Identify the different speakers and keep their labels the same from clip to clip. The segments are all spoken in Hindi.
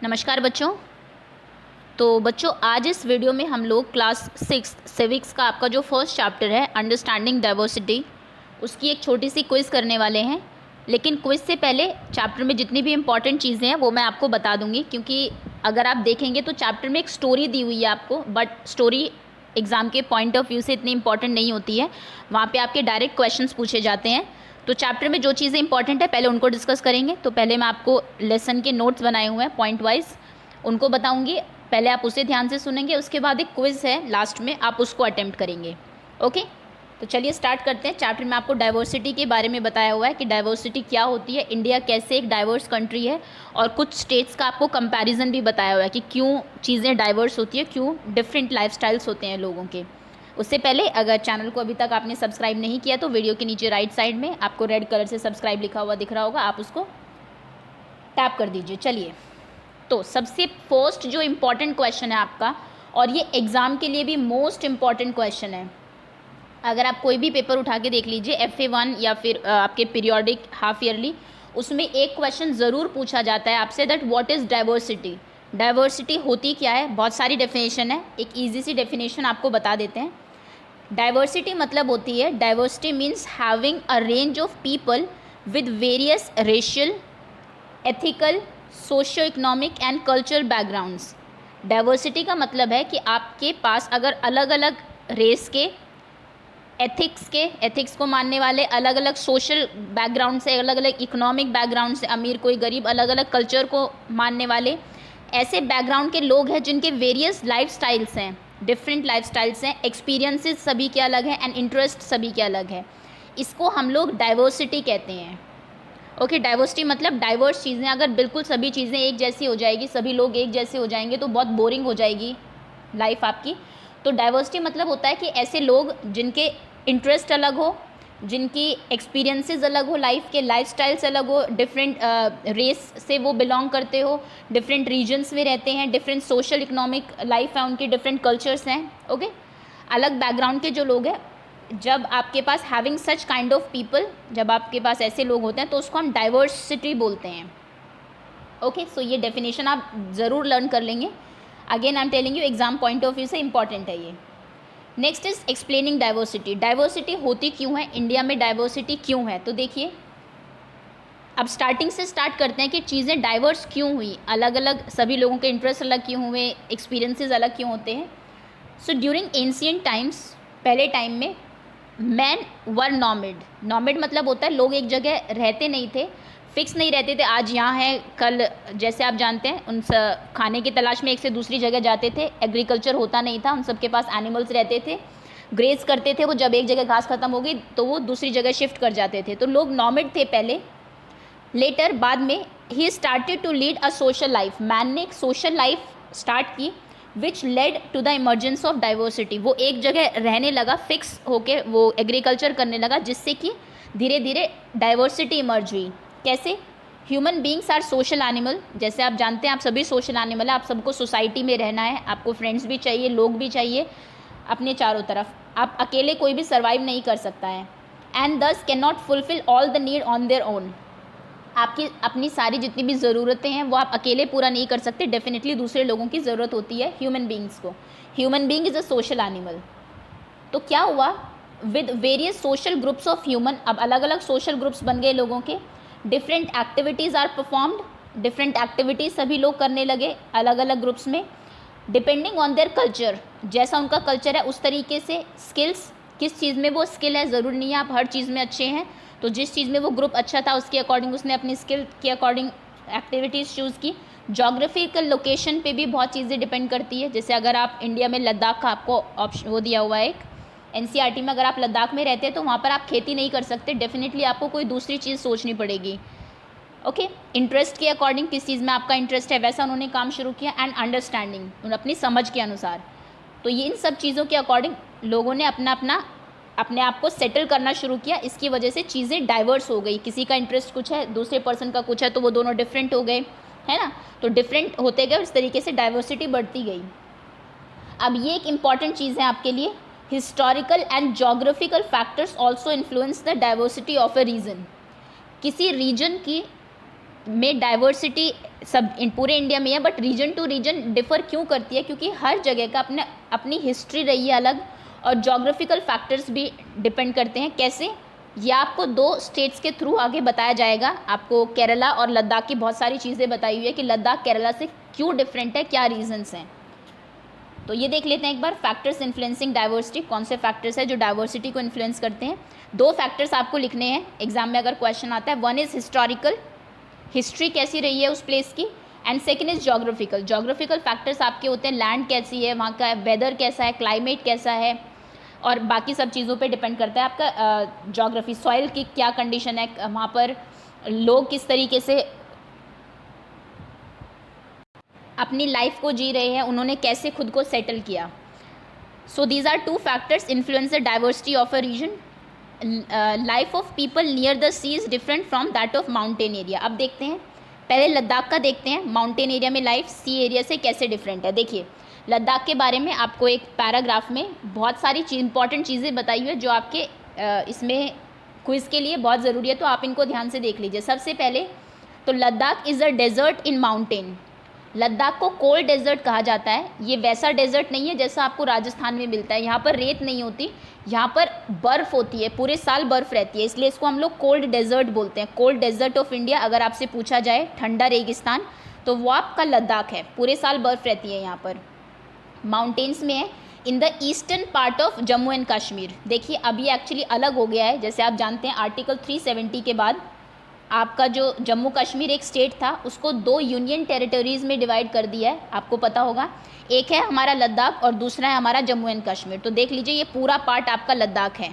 Speaker 1: नमस्कार बच्चों। तो बच्चों आज इस वीडियो में हम लोग क्लास 6 सिविक्स का आपका जो फर्स्ट चैप्टर है अंडरस्टैंडिंग डाइवर्सिटी, उसकी एक छोटी सी क्विज़ करने वाले हैं। लेकिन क्विज़ से पहले चैप्टर में जितनी भी इंपॉर्टेंट चीज़ें हैं वो मैं आपको बता दूंगी, क्योंकि अगर आप देखेंगे तो चैप्टर में एक स्टोरी दी हुई है आपको, बट स्टोरी एग्ज़ाम के पॉइंट ऑफ व्यू से इतनी इंपॉर्टेंट नहीं होती है। वहाँ पर आपके डायरेक्ट क्वेश्चंस पूछे जाते हैं। तो चैप्टर में जो चीज़ें इंपॉर्टेंट है पहले उनको डिस्कस करेंगे। तो पहले मैं आपको लेसन के नोट्स बनाए हुए हैं पॉइंट वाइज, उनको बताऊंगी। पहले आप उसे ध्यान से सुनेंगे, उसके बाद एक क्विज़ है लास्ट में, आप उसको अटेम्प्ट करेंगे। ओके, तो चलिए स्टार्ट करते हैं। चैप्टर में आपको डाइवर्सिटी के बारे में बताया हुआ है कि डाइवर्सिटी क्या होती है, इंडिया कैसे एक डाइवर्स कंट्री है, और कुछ स्टेट्स का आपको कंपैरिजन भी बताया हुआ है कि क्यों चीज़ें डाइवर्स होती है, क्यों डिफरेंट लाइफस्टाइल्स होते हैं लोगों के। उससे पहले अगर चैनल को अभी तक आपने सब्सक्राइब नहीं किया तो वीडियो के नीचे राइट साइड में आपको रेड कलर से सब्सक्राइब लिखा हुआ दिख रहा होगा, आप उसको टैप कर दीजिए। चलिए, तो सबसे फर्स्ट जो इम्पॉर्टेंट क्वेश्चन है आपका, और ये एग्ज़ाम के लिए भी मोस्ट इम्पॉर्टेंट क्वेश्चन है। अगर आप कोई भी पेपर उठा के देख लीजिए, FA1 या फिर आपके पीरियोडिक हाफ ईयरली, उसमें एक क्वेश्चन ज़रूर पूछा जाता है आपसे, that what is diversity. Diversity होती क्या है, बहुत सारी डेफिनेशन है, एक ईजी सी डेफिनेशन आपको बता देते हैं। डाइवर्सिटी मतलब होती है, diversity means having a range of people with various racial, ethical, socio economic and cultural backgrounds. Diversity का मतलब है कि आपके पास अगर अलग अलग रेस के, एथिक्स को मानने वाले, अलग अलग सोशल बैकग्राउंड से, अलग अलग इकोनॉमिक बैकग्राउंड से, अमीर कोई गरीब, अलग अलग कल्चर को मानने वाले, ऐसे बैकग्राउंड के लोग हैं जिनके वेरियस लाइफ स्टाइल्स हैं, डिफरेंट लाइफ स्टाइल्स हैं, एक्सपीरियंसेस सभी के अलग हैं एंड इंटरेस्ट सभी के अलग है। इसको हम लोग डाइवर्सिटी कहते हैं। ओके, डाइवर्सिटी मतलब डाइवर्स चीज़ें, अगर बिल्कुल सभी चीज़ें एक जैसी हो जाएगी, सभी लोग एक जैसे हो जाएंगे तो बहुत बोरिंग हो जाएगी लाइफ आपकी। तो डाइवर्सिटी मतलब होता है कि ऐसे लोग जिनके इंटरेस्ट अलग हो, जिनकी एक्सपीरियंसेस अलग हो, लाइफ के लाइफ स्टाइल्स अलग हो, डिफरेंट रेस से वो बिलोंग करते हो, डिफरेंट रीजन्स में रहते हैं, डिफरेंट सोशल इकोनॉमिक लाइफ है उनकी, डिफरेंट कल्चर्स हैं। ओके, अलग बैकग्राउंड के जो लोग हैं, जब आपके पास having such kind of people, जब आपके पास ऐसे लोग होते हैं तो उसको हम डाइवर्सिटी बोलते हैं। ओके, सो ये डेफिनेशन आप ज़रूर लर्न कर लेंगे। Again I am telling you, exam point of view से इंपॉर्टेंट है ये। Next is explaining diversity. Diversity होती क्यों है, इंडिया में डाइवर्सिटी क्यों है। तो देखिए, अब स्टार्टिंग से स्टार्ट करते हैं कि चीज़ें डाइवर्स क्यों हुई, अलग अलग सभी लोगों के इंटरेस्ट अलग क्यों हुए, एक्सपीरियंसेस अलग क्यों होते हैं। सो ड्यूरिंग एंशिएंट टाइम्स, पहले टाइम में मैन वर नॉमिड। नॉमिड मतलब होता है लोग एक जगह रहते नहीं थे, फिक्स नहीं रहते थे, आज यहाँ है कल, जैसे आप जानते हैं उन खाने की तलाश में एक से दूसरी जगह जाते थे, एग्रीकल्चर होता नहीं था, उन सबके पास एनिमल्स रहते थे, ग्रेज करते थे, वो जब एक जगह घास खत्म हो गई तो वो दूसरी जगह शिफ्ट कर जाते थे, तो लोग नॉमिड थे पहले। लेटर बाद में ही started to lead a social life, man ने एक सोशल लाइफ स्टार्ट की, which led to the emergence of diversity. वो एक जगह रहने लगा, फिक्स होके वो एग्रीकल्चर करने लगा, जिससे कि धीरे धीरे डाइवर्सिटी इमर्ज हुई। कैसे, human beings are social animal, जैसे आप जानते हैं आप सभी सोशल एनिमल है, आप सबको सोसाइटी में रहना है, आपको फ्रेंड्स भी चाहिए, लोग भी चाहिए अपने चारों तरफ, आप अकेले कोई भी सर्वाइव नहीं कर सकता है। एंड दस can not fulfil all the need on their own. आपकी अपनी सारी जितनी भी ज़रूरतें हैं वो आप अकेले पूरा नहीं कर सकते, डेफिनेटली दूसरे लोगों की ज़रूरत होती है ह्यूमन बींग्स को। Human being is a social animal. तो क्या हुआ, with various social groups of human, अब अलग अलग सोशल ग्रुप्स बन गए लोगों के, different activities are performed, different activities सभी लोग करने लगे अलग अलग ग्रुप्स में, डिपेंडिंग ऑन देयर कल्चर, जैसा उनका कल्चर है उस तरीके से। स्किल्स, किस चीज़ में वो स्किल है, ज़रूरी नहीं है आप हर चीज़ में अच्छे हैं, तो जिस चीज़ में वो ग्रुप अच्छा था उसके अकॉर्डिंग उसने अपनी स्किल के अकॉर्डिंग एक्टिविटीज़ चूज़ की। जोग्राफिकल लोकेशन पे भी बहुत चीज़ें डिपेंड करती है, जैसे अगर आप इंडिया में लद्दाख का आपको ऑप्शन वो दिया हुआ है एक NCERT में, अगर आप लद्दाख में रहते हैं तो वहाँ पर आप खेती नहीं कर सकते, डेफिनेटली आपको कोई दूसरी चीज़ सोचनी पड़ेगी। ओके, इंटरेस्ट के अकॉर्डिंग किस चीज़ में आपका इंटरेस्ट है वैसा उन्होंने काम शुरू किया, एंड अंडरस्टैंडिंग अपनी समझ के अनुसार। तो ये इन सब चीज़ों के अकॉर्डिंग लोगों ने अपने आप को सेटल करना शुरू किया, इसकी वजह से चीज़ें डाइवर्स हो गई। किसी का इंटरेस्ट कुछ है, दूसरे पर्सन का कुछ है, तो वो दोनों डिफरेंट हो गए, है ना, तो डिफरेंट होते गए, इस तरीके से डाइवर्सिटी बढ़ती गई। अब ये एक इम्पॉर्टेंट चीज़ है आपके लिए, historical and geographical factors also influence the diversity of a region. किसी रीजन की में डाइवर्सिटी सब पूरे इंडिया में है, but region to region differ क्यों करती है? क्योंकि हर जगह का अपनी हिस्ट्री रही है अलग, और जोग्राफिकल फैक्टर्स भी डिपेंड करते हैं। कैसे? ये आपको 2 स्टेट्स के थ्रू आगे बताया जाएगा। आपको केरला और लद्दाख की बहुत सारी चीज़ें बताई हुई है कि लद्दाख केरला से क्यों डिफरेंट है, क्या रीजंस हैं। तो ये देख लेते हैं एक बार, फैक्टर्स इन्फ्लुएंसिंग डाइवर्सिटी। कौन से फैक्टर्स है जो डाइवर्सिटी को इन्फ्लुएंस करते हैं? 2 फैक्टर्स आपको लिखने हैं एग्जाम में अगर क्वेश्चन आता है। वन इज़ हिस्टोरिकल, हिस्ट्री कैसी रही है उस प्लेस की, and second is geographical. Geographical factors आपके होते हैं, लैंड कैसी है, वहाँ का वेदर कैसा है, क्लाइमेट कैसा है, और बाकी सब चीज़ों पे डिपेंड करता है आपका जोग्राफी। सॉइल की क्या कंडीशन है, वहाँ पर लोग किस तरीके से अपनी लाइफ को जी रहे हैं, उन्होंने कैसे खुद को सेटल किया। So these are 2 factors influence the diversity of a region. Life of people near the sea is different from that of mountain area. अब देखते हैं, पहले लद्दाख का देखते हैं, माउंटेन एरिया में लाइफ सी एरिया से कैसे डिफरेंट है। देखिए, लद्दाख के बारे में आपको एक पैराग्राफ में बहुत सारी इंपॉर्टेंट चीज़ें बताई हुई है जो आपके इसमें क्विज़ के लिए बहुत ज़रूरी है, तो आप इनको ध्यान से देख लीजिए। सबसे पहले तो Ladakh is a desert in mountain. Ladakh को कोल्ड डेजर्ट कहा जाता है। ये वैसा डेजर्ट नहीं है जैसा आपको राजस्थान में मिलता है। यहाँ पर रेत नहीं होती, यहाँ पर बर्फ़ होती है, पूरे साल बर्फ़ रहती है, इसलिए इसको हम लोग कोल्ड डेजर्ट बोलते हैं। कोल्ड डेजर्ट ऑफ इंडिया अगर आपसे पूछा जाए, ठंडा रेगिस्तान, तो वो आपका लद्दाख है, पूरे साल बर्फ़ रहती है यहाँ पर। माउंटेन्स में है in the eastern part of Jammu and Kashmir. देखिए, अभी एक्चुअली अलग हो गया है, जैसे आप जानते हैं आर्टिकल 370 के बाद आपका जो जम्मू कश्मीर एक स्टेट था उसको 2 यूनियन टेरिटरीज़ में डिवाइड कर दिया है, आपको पता होगा। एक है हमारा लद्दाख और दूसरा है हमारा जम्मू एंड कश्मीर। तो देख लीजिए, ये पूरा पार्ट आपका लद्दाख है,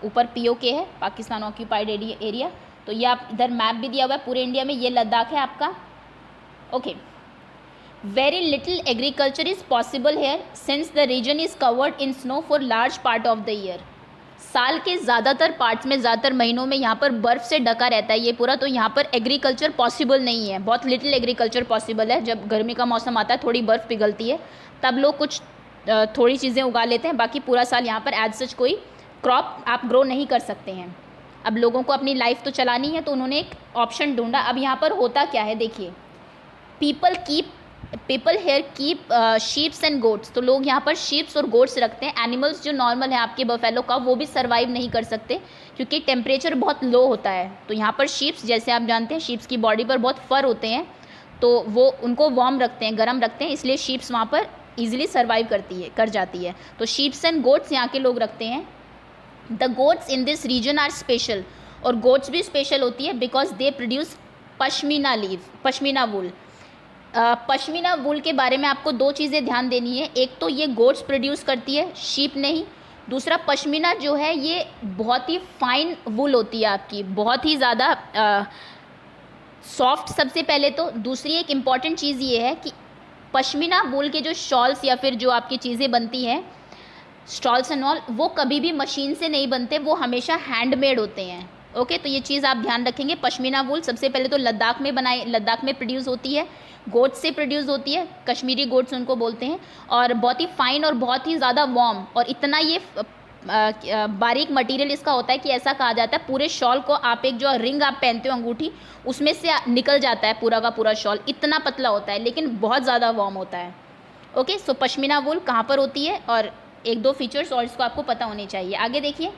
Speaker 1: ऊपर POK है, पाकिस्तान ऑक्यूपाइड एरिया। तो ये आप इधर मैप भी दिया हुआ है पूरे इंडिया में, ये लद्दाख है आपका। Okay, very little agriculture is possible here since the region is covered in snow for large part of the year. साल के ज़्यादातर पार्ट्स में, ज़्यादातर महीनों में यहाँ पर बर्फ़ से ढका रहता है ये पूरा, तो यहाँ पर एग्रीकल्चर पॉसिबल नहीं है। बहुत लिटिल एग्रीकल्चर पॉसिबल है। जब गर्मी का मौसम आता है, थोड़ी बर्फ़ पिघलती है, तब लोग कुछ थोड़ी चीज़ें उगा लेते हैं, बाकी पूरा साल यहाँ पर एज सच कोई क्रॉप आप ग्रो नहीं कर सकते हैं। अब लोगों को अपनी लाइफ तो चलानी है, तो उन्होंने एक ऑप्शन ढूंढा। अब यहाँ पर होता क्या है, देखिए, people here keep sheeps and goats. तो लोग यहाँ पर शीप्स और गोट्स रखते हैं। एनिमल्स जो नॉर्मल है आपके बफेलो का, वो भी सर्वाइव नहीं कर सकते क्योंकि टेम्परेचर बहुत लो होता है। तो यहाँ पर शीप्स, जैसे आप जानते हैं, शीप्स की बॉडी पर बहुत फर होते हैं, तो वो उनको वार्म रखते हैं, गर्म रखते हैं, इसलिए शीप्स वहाँ पर ईजिली सर्वाइव कर जाती है। तो शीप्स एंड गोट्स यहाँ के लोग रखते हैं। The goats in this region are special, और गोट्स भी स्पेशल होती है because they produce pashmina wool. Pashmina wool के बारे में आपको 2 चीज़ें ध्यान देनी है। एक तो ये गोट्स प्रोड्यूस करती है, शीप नहीं। दूसरा, पश्मीना जो है ये बहुत ही फाइन वूल होती है आपकी, बहुत ही ज़्यादा सॉफ्ट सबसे पहले तो। दूसरी एक इम्पॉर्टेंट चीज़ ये है कि पश्मीना वूल के जो शॉल्स या फिर जो आपकी चीज़ें बनती हैं, स्टॉल्स एंड ऑल, वो कभी भी मशीन से नहीं बनते, वो हमेशा हैंडमेड होते हैं। ओके, तो ये चीज़ आप ध्यान रखेंगे। पश्मीना वूल सबसे पहले तो लद्दाख में प्रोड्यूस होती है, गोट्स से प्रोड्यूस होती है, कश्मीरी गोट्स उनको बोलते हैं, और बहुत ही फाइन और बहुत ही ज़्यादा वार्म, और इतना ये बारीक मटेरियल इसका होता है कि ऐसा कहा जाता है पूरे शॉल को आप एक जो रिंग आप पहनते हो अंगूठी, उसमें से निकल जाता है पूरा का पूरा शॉल, इतना पतला होता है लेकिन बहुत ज़्यादा वार्म होता है। ओके, सो पश्मीना वूल कहाँ पर होती है, और 1-2 फीचर्स और इसको आपको पता होने चाहिए। आगे देखिए,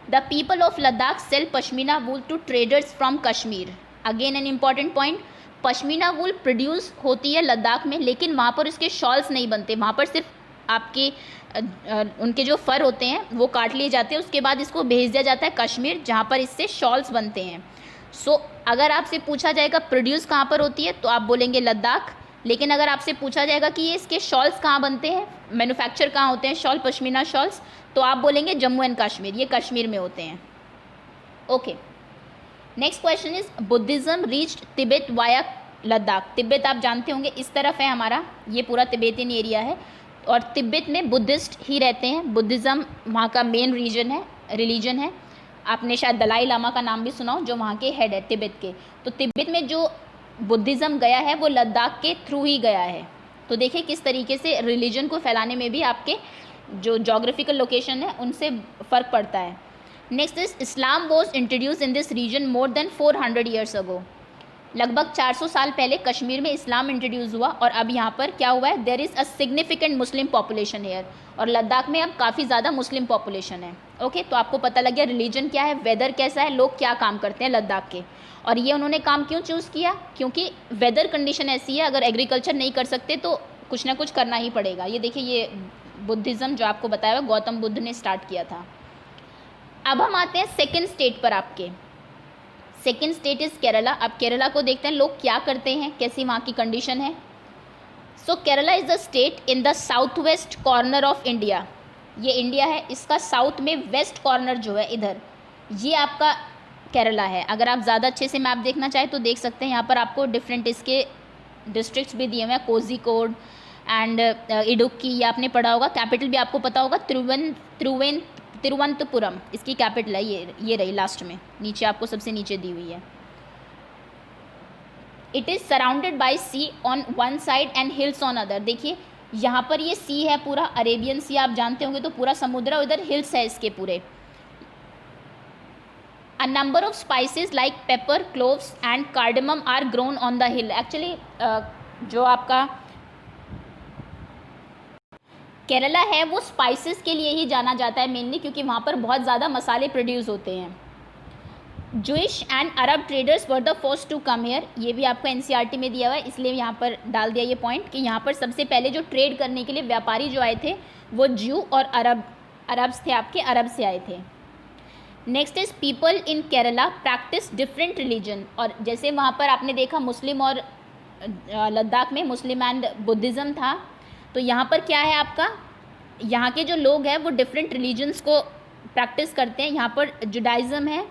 Speaker 1: the people of Ladakh sell pashmina wool to traders from Kashmir. Again an important point, pashmina wool produce होती है लद्दाख में, लेकिन वहाँ पर उसके शॉल्स नहीं बनते। वहाँ पर सिर्फ आपके उनके जो फर होते हैं वो काट लिए जाते हैं, उसके बाद इसको भेज दिया जाता है कश्मीर, जहाँ पर इससे शॉल्स बनते हैं। सो अगर आपसे पूछा जाएगा प्रोड्यूस कहाँ पर होती है, तो आप बोलेंगे लद्दाख। लेकिन अगर आपसे पूछा जाएगा कि ये इसके शॉल्स कहाँ बनते हैं, मैन्युफैक्चर कहाँ होते हैं शॉल, पश्मीना शॉल्स, तो आप बोलेंगे जम्मू एंड कश्मीर, ये कश्मीर में होते हैं। Okay, next question is Buddhism reached Tibet via Ladakh. Tibet आप जानते होंगे इस तरफ है हमारा, ये पूरा तिब्बतियन एरिया है, और तिब्बत में बुद्धिस्ट ही रहते हैं। बुद्धिज़्म वहाँ का मेन रिलीजन है। आपने शायद दलाई लामा का नाम भी सुना हो, जो वहाँ के हेड है तिब्बत के। तो तिब्बत में जो बुद्धिज़्म गया है वो लद्दाख के थ्रू ही गया है। तो देखिए किस तरीके से रिलीजन को फैलाने में भी आपके जो जोग्राफिकल लोकेशन है उनसे फ़र्क पड़ता है। Next is Islam was introduce in this region more than 400 years ago. लगभग 400 साल पहले कश्मीर में इस्लाम इंट्रोड्यूस हुआ और अब यहाँ पर क्या हुआ है, there is a significant Muslim population here, और लद्दाख में अब काफ़ी ज़्यादा मुस्लिम पॉपुलेशन है। ओके, तो आपको पता लग गया रिलीजन क्या है, वेदर कैसा है, लोग क्या काम करते हैं लद्दाख के। और ये उन्होंने काम क्यों चूज़ किया, क्योंकि वेदर कंडीशन ऐसी है, अगर एग्रीकल्चर नहीं कर सकते तो कुछ ना कुछ करना ही पड़ेगा। ये देखिए, ये बुद्धिज़्म जो आपको बताया हुआ गौतम बुद्ध ने स्टार्ट किया था। अब हम आते हैं सेकेंड स्टेट पर। आपके सेकेंड स्टेट इज़ केरला। अब केरला को देखते हैं लोग क्या करते हैं, कैसी वहाँ की कंडीशन है। So Kerala is the state in the south west corner of India. ये इंडिया है, इसका साउथ में वेस्ट कॉर्नर जो है इधर, ये आपका केरला है। अगर आप ज़्यादा अच्छे से मैप देखना चाहें तो देख सकते हैं, यहाँ पर आपको डिफरेंट इसके डिस्ट्रिक्ट्स भी दिए हुए हैं, कोझिकोड एंड इडुक्की, ये आपने पढ़ा होगा। कैपिटल भी आपको पता होगा, तिरुवनंतपुरम इसकी कैपिटल है। ये रही लास्ट में, नीचे आपको सबसे नीचे दी हुई है। It is surrounded by sea on one side and hills on other. देखिए यहाँ पर ये सी है पूरा, अरेबियन सी आप जानते होंगे, तो पूरा समुद्र, और इधर हिल्स है इसके पूरे। A number of spices like pepper, cloves and cardamom are grown on the hill. Actually जो आपका केरला है वो स्पाइसेस के लिए ही जाना जाता है मेनली, क्योंकि वहाँ पर बहुत ज़्यादा मसाले प्रोड्यूस होते हैं। Jewish and Arab traders were the first to come here. ये भी आपको NCERT में दिया हुआ है, इसलिए यहाँ पर डाल दिया ये पॉइंट कि यहाँ पर सबसे पहले जो ट्रेड करने के लिए व्यापारी जो आए थे वो ज्यू और अरब्स थे, आपके अरब से आए थे। Next is people in Kerala practice different religion. और जैसे वहाँ पर आपने देखा मुस्लिम, और लद्दाख में मुस्लिम एंड बुद्धिज़्म था, तो यहाँ पर क्या है आपका, यहाँ के जो लोग हैं वो डिफरेंट रिलीजन्स को प्रैक्टिस करते हैं। यहाँ पर जुडाइज़म है,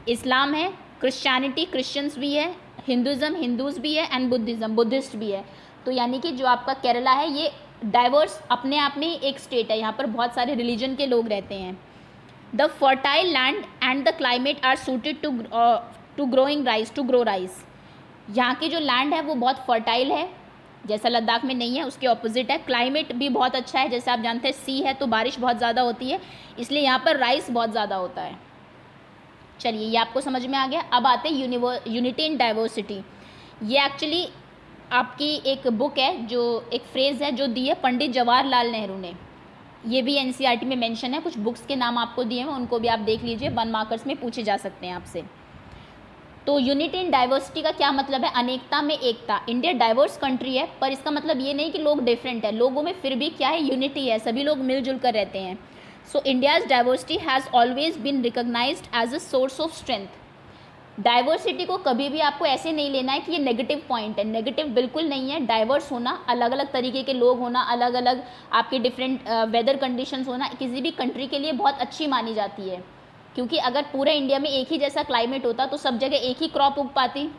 Speaker 1: इस्लाम है, क्रिश्चियनिटी क्रिश्चियंस भी है, हिंदुज़म हिंदूज़ भी है, एंड बुद्धिज़्म बुद्धिस्ट भी है। तो यानी कि जो आपका केरला है ये डाइवर्स अपने आप में एक स्टेट है, यहाँ पर बहुत सारे रिलीजन के लोग रहते हैं। The fertile land and the climate are suited to growing rice, to grow rice. यहाँ की जो लैंड है वो बहुत फर्टाइल है, जैसा लद्दाख में नहीं है, उसके ऑपोजिट है। क्लाइमेट भी बहुत अच्छा है, जैसे आप जानते हैं सी है तो बारिश बहुत ज़्यादा होती है, इसलिए यहाँ पर राइस बहुत ज़्यादा होता है। चलिए ये आपको समझ में आ गया। अब आते हैं यूनिटी इन डाइवर्सिटी। ये एक्चुअली आपकी एक बुक है, जो एक फ्रेज़ है जो दी है पंडित जवाहरलाल नेहरू ने। ये भी NCERT में मेंशन है, कुछ बुक्स के नाम आपको दिए हैं, उनको भी आप देख लीजिए, 1 मार्कर्स में पूछे जा सकते हैं आपसे। तो यूनिटी इन डाइवर्सिटी का क्या मतलब है, अनेकता में एकता। इंडिया डाइवर्स कंट्री है, पर इसका मतलब ये नहीं कि लोग डिफरेंट है, लोगों में फिर भी क्या है, यूनिटी है, सभी लोग मिलजुल कर रहते हैं। So India's diversity has always been recognised as a source of strength. Diversity को कभी भी आपको ऐसे नहीं लेना है कि ये नेगेटिव पॉइंट है, नेगेटिव बिल्कुल नहीं है। डाइवर्स होना, अलग अलग तरीके के लोग होना, अलग अलग आपके डिफरेंट वेदर कंडीशंस होना किसी भी कंट्री के लिए बहुत अच्छी मानी जाती है, क्योंकि अगर पूरे इंडिया में एक ही जैसा क्लाइमेट होता तो सब जगह एक ही क्रॉप उग पाती।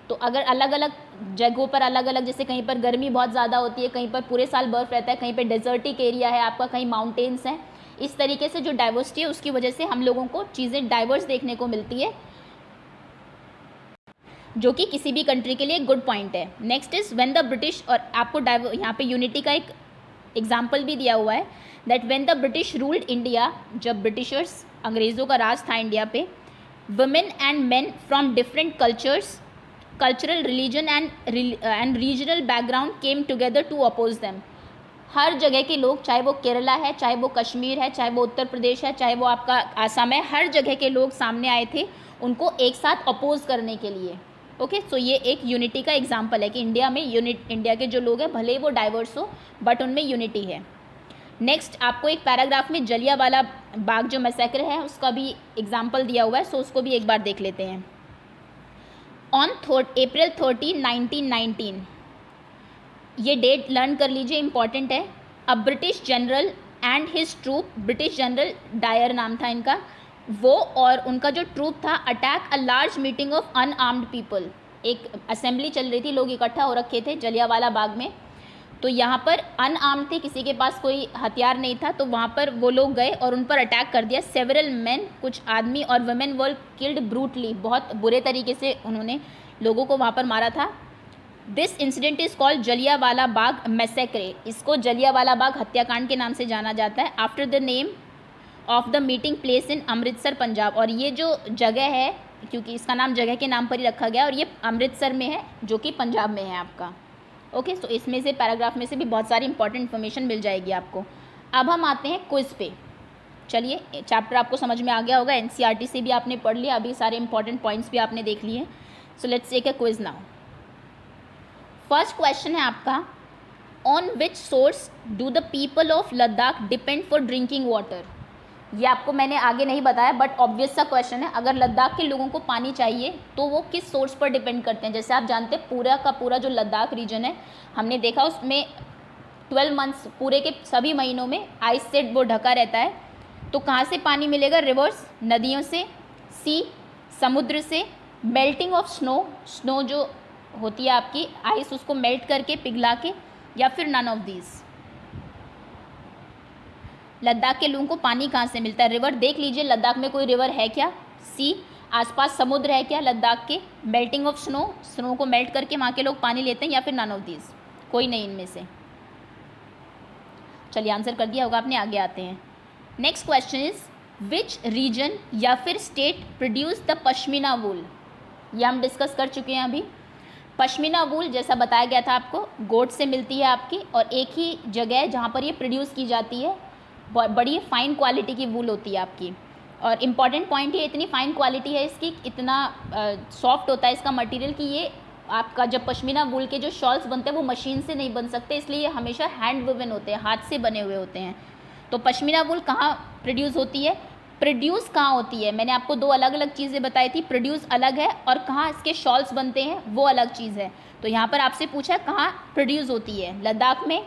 Speaker 1: तो अगर अलग अलग जगहों पर अलग अलग, जैसे कहीं पर गर्मी बहुत ज़्यादा होती है, कहीं पर पूरे साल बर्फ़ रहता है, कहीं पर डेजर्टिक एरिया है आपका, कहीं माउंटेन्स हैं, इस तरीके से जो डाइवर्सिटी है उसकी वजह से हम लोगों को चीज़ें डाइवर्स देखने को मिलती है, जो कि किसी भी कंट्री के लिए गुड पॉइंट है। Next is when the British, और आपको यहाँ पे यूनिटी का एक एग्जाम्पल भी दिया हुआ है, that when the British ruled India, जब ब्रिटिशर्स अंग्रेज़ों का राज था इंडिया पे, women and men from different cultures, cultural religion and regional background came together to oppose them. हर जगह के लोग, चाहे वो केरला है, चाहे वो कश्मीर है, चाहे वो उत्तर प्रदेश है, चाहे वो आपका आसाम है, हर जगह के लोग सामने आए थे उनको एक साथ अपोज करने के लिए। ओके, सो ये एक यूनिटी का एग्जाम्पल है कि इंडिया में इंडिया के जो लोग हैं भले ही वो डाइवर्स हो बट उनमें यूनिटी है। नेक्स्ट आपको एक पैराग्राफ में जलियांवाला बाग जो मैसेकर है उसका भी एग्जाम्पल दिया हुआ है, सो उसको भी एक बार देख लेते हैं। ऑन April 13, 1919, ये डेट लर्न कर लीजिए, इंपॉर्टेंट है। A British general and his troop, British general Dyer नाम था इनका, वो और उनका जो ट्रूप था, attack a large meeting of unarmed people. एक असेंबली चल रही थी, लोग इकट्ठा हो रखे थे जलियांवाला बाग में, तो यहाँ पर अनआर्म्ड थे, किसी के पास कोई हथियार नहीं था, तो वहाँ पर वो लोग गए और उन पर अटैक कर दिया। सेवरल मैन, कुछ आदमी और वुमेन वर किल्ड ब्रूटली, बहुत बुरे तरीके से उन्होंने लोगों को वहाँ पर मारा था। This incident is called Jallianwala Bagh मैसेक्रे, इसको जलियांवाला बाग हत्याकांड के नाम से जाना जाता है, after the name of the meeting place in Amritsar Punjab. और ये जो जगह है क्योंकि इसका नाम जगह के नाम पर ही रखा गया, और ये अमृतसर में है जो कि पंजाब में है आपका। ओके, तो इसमें से पैराग्राफ में से भी बहुत सारी इंपॉर्टेंट इन्फॉर्मेशन मिल जाएगी आपको। अब हम आते हैं क्विज़ पे। चलिए, चैप्टर आपको समझ में आ गया होगा, एनसीईआरटी से भी आपने पढ़ लिया, अभी सारे इंपॉर्टेंट पॉइंट्स भी आपने देख लिए। So let's take a quiz now. First question है आपका, on which source do the people of Ladakh depend for drinking water. ये आपको मैंने आगे नहीं बताया, बट ऑब्वियस सा क्वेश्चन है। अगर लद्दाख के लोगों को पानी चाहिए तो वो किस सोर्स पर डिपेंड करते हैं। जैसे आप जानते हैं पूरा का पूरा जो लद्दाख रीजन है, हमने देखा उसमें 12 मंथ्स पूरे के सभी महीनों में आइस से वो ढका रहता है। तो कहाँ से पानी मिलेगा? रिवर्स, नदियों से, सी, समुद्र से, मेल्टिंग ऑफ स्नो, स्नो जो होती है आपकी आइस उसको मेल्ट करके पिघला के, या फिर नन ऑफ दीज। लद्दाख के लोगों को पानी कहाँ से मिलता है? रिवर देख लीजिए, लद्दाख में कोई रिवर है क्या? सी, आसपास समुद्र है क्या लद्दाख के? मेल्टिंग ऑफ स्नो, स्नो को मेल्ट करके वहाँ के लोग पानी लेते हैं, या फिर नन ऑफ दीज, कोई नहीं इनमें से। चलिए, आंसर कर दिया होगा आपने, आगे आते हैं। Next question is, which region या फिर स्टेट प्रोड्यूस द पश्मीना वूल। ये हम डिस्कस कर चुके हैं अभी। पश्मीना वूल जैसा बताया गया था आपको, गोट से मिलती है आपकी, और एक ही जगह है जहाँ पर ये प्रोड्यूस की जाती है। बड़ी फाइन क्वालिटी की वूल होती है आपकी, और इम्पॉर्टेंट पॉइंट ये इतनी फाइन क्वालिटी है इसकी, इतना सॉफ्ट होता है इसका मटेरियल कि ये आपका जब पश्मीना वूल के जो शॉल्स बनते हैं वो मशीन से नहीं बन सकते, इसलिए ये हमेशा हैंड वुवन होते हैं, हाथ से बने हुए होते हैं। तो पश्मीना वूल कहाँ प्रोड्यूस होती है? प्रोड्यूस कहाँ होती है? मैंने आपको दो अलग अलग चीज़ें बताई थी, प्रोड्यूस अलग है और कहाँ इसके शॉल्स बनते हैं वो अलग चीज़ है। तो यहाँ पर आपसे पूछा है कहाँ प्रोड्यूस होती है, लद्दाख में,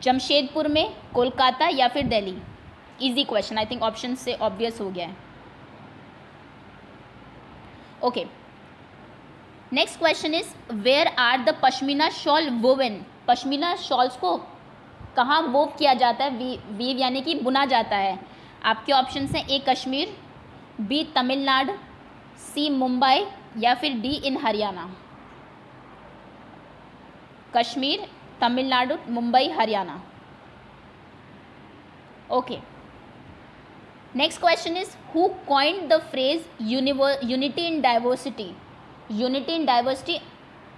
Speaker 1: जमशेदपुर में, कोलकाता, या फिर Delhi. Easy question, I think option से ऑब्वियस हो गया है। Okay, next question is, where are the pashmina shawl woven. Pashmina shawls को कहाँ वोव किया जाता है? वीव यानी कि बुना जाता है। आपके ऑप्शन हैं, ए कश्मीर, बी तमिलनाडु, सी मुंबई, या फिर D in Haryana. Kashmir, Tamil Nadu, Mumbai, Haryana. Okay, next question is, who coined the phrase unity in diversity. Unity in diversity,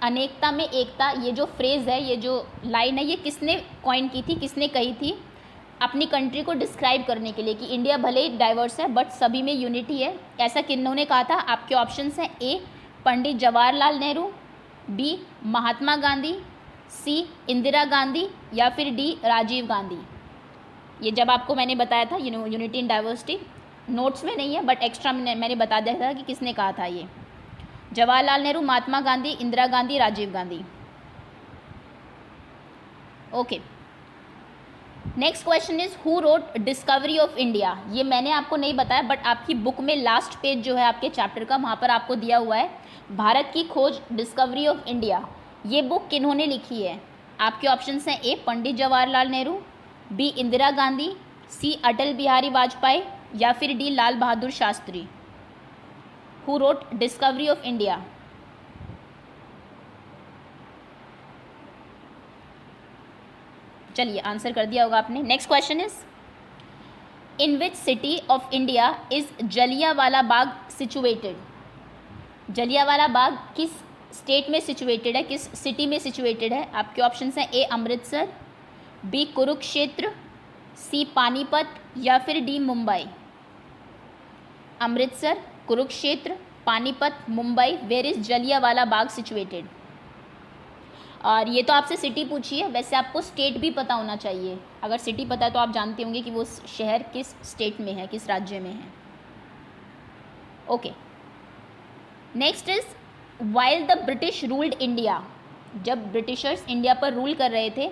Speaker 1: अनेकता में एकता, ये जो फ्रेज है, ये जो लाइन है, ये किसने कॉइन की थी, किसने कही थी? अपनी कंट्री को डिस्क्राइब करने के लिए कि इंडिया भले ही डाइवर्स है बट सभी में यूनिटी है। ऐसा किन्होंने कहा था? आपके ऑप्शंस हैं, ए पंडित जवाहरलाल नेहरू, बी महात्मा गांधी, सी इंदिरा गांधी, या फिर डी राजीव गांधी। ये जब आपको मैंने बताया था यूनिटी इन डाइवर्सिटी, नोट्स में नहीं है बट एक्स्ट्रा मैंने बता दिया था कि किसने कहा था ये। Jawaharlal Nehru, Mahatma Gandhi, Indira Gandhi, Rajiv Gandhi. Okay, next question is, who wrote Discovery of India. ये मैंने आपको नहीं बताया बट आपकी बुक में लास्ट पेज जो है आपके चैप्टर का, वहाँ पर आपको दिया हुआ है भारत की खोज, डिस्कवरी ऑफ इंडिया। ये बुक किन्होंने लिखी है? आपके ऑप्शंस हैं, A Pandit Jawaharlal Nehru, B Indira Gandhi, C Atal Bihari Vajpayee, या फिर D Lal Bahadur Shastri. Who wrote Discovery of India? चलिए, आंसर कर दिया होगा आपने। Next question is, in which city of India is Jallianwala Bagh situated. Jallianwala Bagh किस स्टेट में सिचुएटेड है, किस सिटी में सिचुएटेड है? आपके ऑप्शंस हैं, A Amritsar, B Kurukshetra, C Panipat, या फिर D Mumbai. Amritsar, Kurukshetra, Panipat, Mumbai, where is Jallianwala Bagh situated. और ये तो आपसे सिटी पूछी है, वैसे आपको स्टेट भी पता होना चाहिए। अगर सिटी पता है तो आप जानते होंगे कि वो शहर किस स्टेट में है, किस राज्य में है। Okay, next is, while the British ruled India. जब ब्रिटिशर्स इंडिया पर रूल कर रहे थे,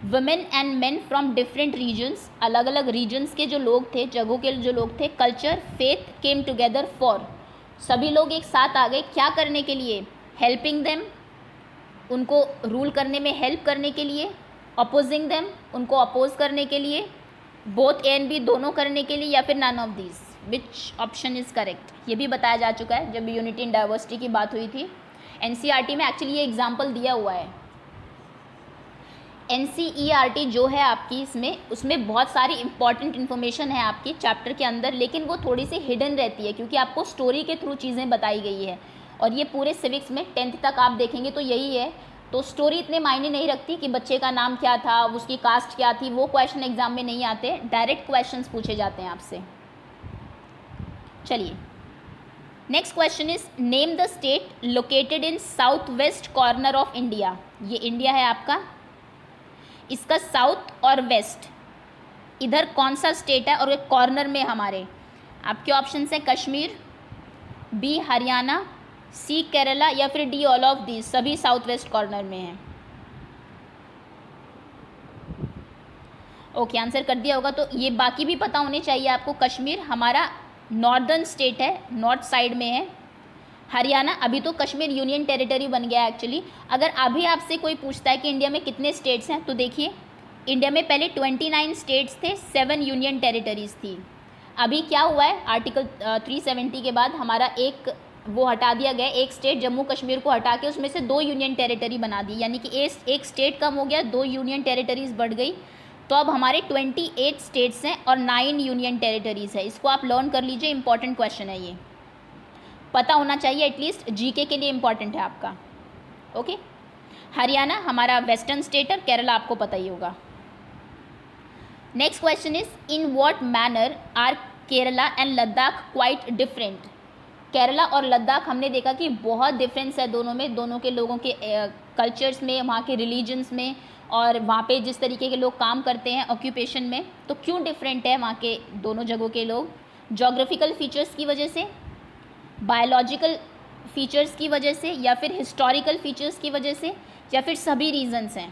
Speaker 1: women and men from different regions, अलग अलग रीजन्स के जो लोग थे, जगहों के जो लोग थे, culture, faith came together for, सभी लोग एक साथ आ गए क्या करने के लिए? हेल्पिंग देम, उनको रूल करने में हेल्प करने के लिए, अपोजिंग देम, उनको अपोज करने के लिए, बोथ ए एंड बी दोनों करने के लिए, या फिर none of these. Which option is correct? ये भी बताया जा चुका है जब यूनिटी इन डाइवर्सिटी की बात हुई थी। एनसीईआरटी में एक्चुअली ये एग्जाम्पल दिया हुआ है। NCERT जो है आपकी इसमें, उसमें बहुत सारी इंपॉर्टेंट इन्फॉर्मेशन है आपकी चैप्टर के अंदर, लेकिन वो थोड़ी सी हिडन रहती है क्योंकि आपको स्टोरी के थ्रू चीज़ें बताई गई है। और ये पूरे सिविक्स में 10th तक आप देखेंगे तो यही है। तो स्टोरी इतने मायने नहीं रखती कि बच्चे का नाम क्या था, उसकी कास्ट क्या थी, वो क्वेश्चन एग्जाम में नहीं आते, डायरेक्ट क्वेश्चंस पूछे जाते हैं आपसे। चलिए, next question is name the state located in south west corner of India. ये इंडिया है आपका, इसका साउथ और वेस्ट इधर कौन सा स्टेट है और कॉर्नर में हमारे। आपके ऑप्शन है कश्मीर, बी हरियाणा, सी केरला या फिर डी ऑल ऑफ दीज, सभी साउथ वेस्ट कॉर्नर में हैं। ओके, आंसर कर दिया होगा। तो ये बाकी भी पता होने चाहिए आपको। कश्मीर हमारा नॉर्दर्न स्टेट है, नॉर्थ साइड में है। हरियाणा, अभी तो कश्मीर यूनियन टेरिटरी बन गया है एक्चुअली। अगर अभी आपसे कोई पूछता है कि इंडिया में कितने स्टेट्स हैं, तो देखिए इंडिया में पहले 29 स्टेट्स थे, 7 यूनियन टेरिटरीज थी। अभी क्या हुआ है, आर्टिकल 370 के बाद हमारा एक वो हटा दिया गया, एक स्टेट जम्मू कश्मीर को हटा के उसमें से 2 यूनियन टेरिटरी बना दी, यानी कि एक स्टेट कम हो गया, 2 यूनियन टेरिटरीज बढ़ गई। तो अब हमारे 28 स्टेट्स हैं और 9 यूनियन टेरिटरीज है। इसको आप लर्न कर लीजिए, इंपॉर्टेंट क्वेश्चन है ये, पता होना चाहिए, एटलीस्ट जीके के लिए इंपॉर्टेंट है आपका। ओके, हरियाणा हमारा वेस्टर्न स्टेट है, केरला आपको पता ही होगा। Next question is in what manner are Kerala and Ladakh quite different. Kerala और लद्दाख हमने देखा कि बहुत डिफरेंस है दोनों में, दोनों के लोगों के कल्चर्स में, वहाँ के रिलीजन्स में, और वहाँ पे जिस तरीके के लोग काम करते हैं ऑक्यूपेशन में। तो क्यों डिफरेंट है वहाँ के दोनों जगहों के लोग? जोग्राफिकल फीचर्स की वजह से, बायोलॉजिकल फीचर्स की वजह से, या फिर हिस्टोरिकल फीचर्स की वजह से, या फिर सभी रीजंस हैं।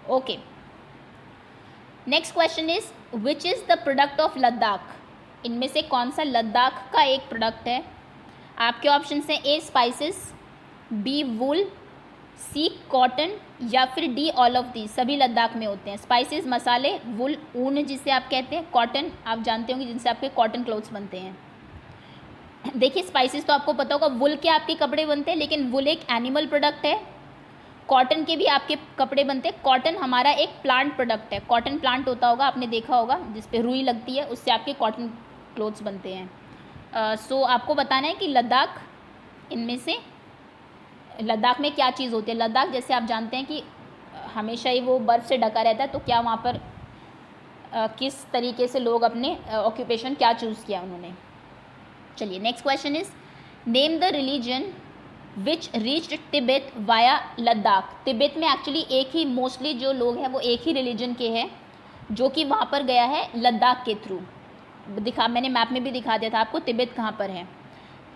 Speaker 1: Okay, next question is which is the product of Ladakh. इनमें से कौन सा लद्दाख का एक प्रोडक्ट है? आपके ऑप्शन हैं ए स्पाइसेस, बी वूल, सी कॉटन या फिर डी ऑल ऑफ दी, सभी लद्दाख में होते हैं। स्पाइसेस मसाले, वुल ऊन जिसे आप कहते हैं, कॉटन आप जानते होंगे जिनसे आपके कॉटन क्लोथ्स बनते हैं। देखिए स्पाइसेस तो आपको पता होगा, वुल के आपके कपड़े बनते हैं, लेकिन वुल एक एनिमल प्रोडक्ट है। कॉटन के भी आपके कपड़े बनते हैं। कॉटन हमारा एक प्लांट प्रोडक्ट है, कॉटन प्लांट होता होगा, आपने देखा होगा, जिस पे रुई लगती है, उससे आपके कॉटन क्लोथ्स बनते हैं। सो आपको बताना है कि लद्दाख, इनमें से लद्दाख में क्या चीज़ होती है। लद्दाख जैसे आप जानते हैं कि हमेशा ही वो बर्फ़ से ढका रहता है, तो क्या वहाँ पर किस तरीके से लोग अपने ऑक्यूपेशन क्या चूज़ किया उन्होंने। चलिए, next question is name the religion which reached Tibet via Ladakh. Tibet में एक्चुअली एक ही, मोस्टली जो लोग हैं वो एक ही रिलीजन के हैं जो कि वहाँ पर गया है लद्दाख के थ्रू। मैंने मैप में भी दिखा दिया था आपको तिब्बत कहाँ पर है।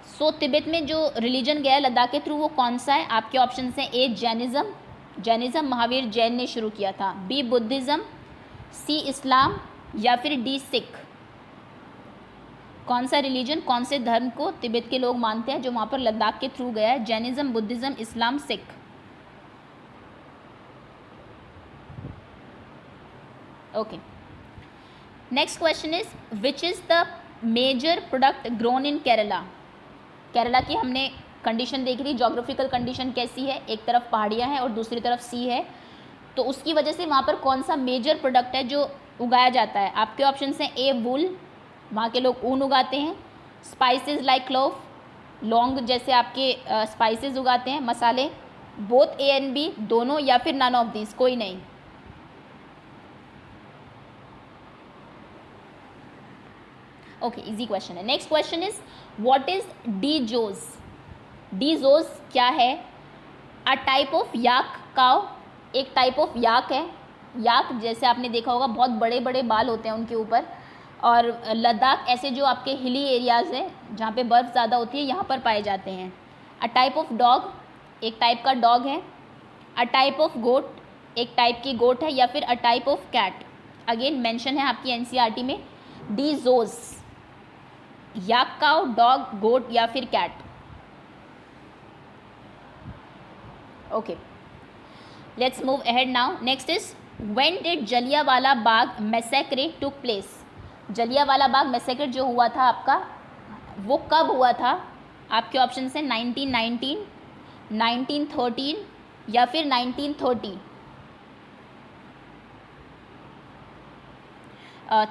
Speaker 1: सो तिब्बत में जो रिलीजन गया है लद्दाख के थ्रू वो कौन सा है? आपके ऑप्शन हैं ए जैनिज़्म, जैनिज़्म महावीर जैन ने शुरू किया था, बी बुद्धिज़्म, सी इस्लाम या फिर डी सिख। कौन सा रिलीजन, कौन से धर्म को तिब्बत के लोग मानते हैं जो वहाँ पर लद्दाख के थ्रू गया है? Jainism, Buddhism, Islam, Sikh. Okay, next question is which is the major product grown in Kerala. Kerala की हमने कंडीशन देख ली, जोग्राफिकल कंडीशन कैसी है, एक तरफ पहाड़ियाँ हैं और दूसरी तरफ सी है, तो उसकी वजह से वहाँ पर कौन सा मेजर प्रोडक्ट है जो उगाया जाता है? आपके ऑप्शन हैं ए वुल, वहाँ के लोग ऊन उगाते हैं, स्पाइसेस लाइक क्लोव, लौंग जैसे आपके स्पाइसेस उगाते हैं, मसाले, बोथ ए एंड बी, दोनों, या फिर नन ऑफ दिस, कोई नहीं। ओके, इजी क्वेश्चन है। Next question is what is dzos. Dzos क्या है? A type of yak cow, एक टाइप ऑफ याक है। याक जैसे आपने देखा होगा बहुत बड़े बड़े बाल होते हैं उनके ऊपर, और लद्दाख ऐसे जो आपके हिली एरियाज़ हैं जहाँ पे बर्फ़ ज़्यादा होती है यहाँ पर पाए जाते हैं। अ टाइप ऑफ डॉग, एक टाइप का डॉग है। अ टाइप ऑफ गोट, एक टाइप की गोट है, या फिर a type of cat. Again mention है आपकी एनसीईआरटी में, डीजोज, याक काउ, डॉग, गोट या फिर cat. Okay, let's move ahead now. Next is when did Jallianwala Bagh massacre took place. Jallianwala Bagh massacre जो हुआ था आपका, वो कब हुआ था? आपके ऑप्शन हैं 1919, 1913 या फिर 1930?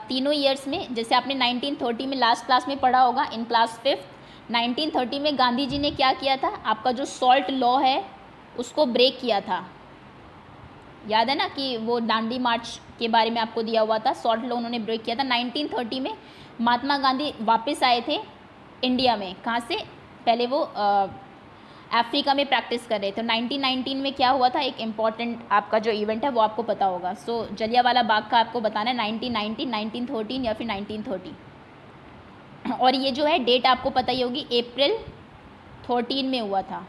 Speaker 1: तीनों ईयर्स में, जैसे आपने 1930 में लास्ट क्लास में पढ़ा होगा इन क्लास 5th, 1930 में गांधी जी ने क्या किया था, आपका जो सॉल्ट लॉ है उसको ब्रेक किया था। याद है ना कि वो दांडी मार्च के बारे में आपको दिया हुआ था, सॉल्ट लॉ उन्होंने ब्रेक किया था। 1930 में महात्मा गांधी वापस आए थे इंडिया में। कहाँ से? पहले वो अफ्रीका में प्रैक्टिस कर रहे थे। 1919 में क्या हुआ था, एक इम्पॉर्टेंट आपका जो इवेंट है वो आपको पता होगा। सो जलियांवाला बाग का आपको बताना है 1919, 1913 या फिर 1930। और ये जो है डेट आपको पता ही होगी, अप्रैल 13 में हुआ था।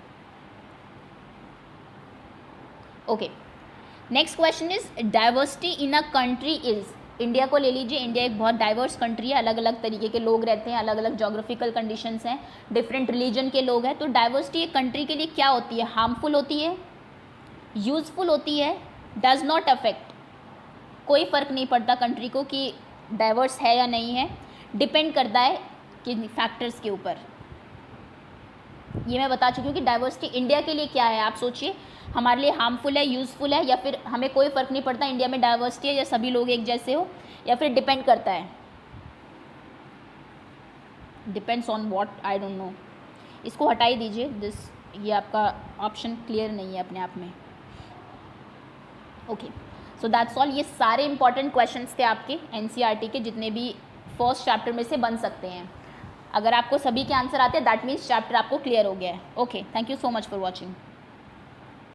Speaker 1: Okay, next question is diversity in a country is. India को ले लीजिए, इंडिया एक बहुत डाइवर्स कंट्री है, अलग अलग तरीके के लोग रहते हैं, अलग अलग जोग्राफिकल कंडीशंस हैं, डिफरेंट रिलीजन के लोग हैं। तो डाइवर्सिटी एक कंट्री के लिए क्या होती है? हार्मफुल होती है, यूजफुल होती है, डज नॉट अफेक्ट। कोई फ़र्क नहीं पड़ता कंट्री को कि डाइवर्स है या नहीं है, डिपेंड करता है किन फैक्टर्स के ऊपर। ये मैं बता चुकी हूँ कि डाइवर्सिटी इंडिया के लिए क्या है। आप सोचिए, हमारे लिए हार्मफुल है, यूज़फुल है, या फिर हमें कोई फ़र्क नहीं पड़ता इंडिया में डाइवर्सिटी है या सभी लोग एक जैसे हो, या फिर डिपेंड करता है, depends on what, I don't know. इसको हटा ही दीजिए, दिस, ये आपका ऑप्शन क्लियर नहीं है अपने आप में। Okay, so that's all. ये सारे इंपॉर्टेंट क्वेश्चंस थे आपके एनसीईआरटी के, जितने भी फर्स्ट चैप्टर में से बन सकते हैं। अगर आपको सभी के आंसर आते हैं दैट मीन्स चैप्टर आपको क्लियर हो गया है। Okay, thank you so much for watching.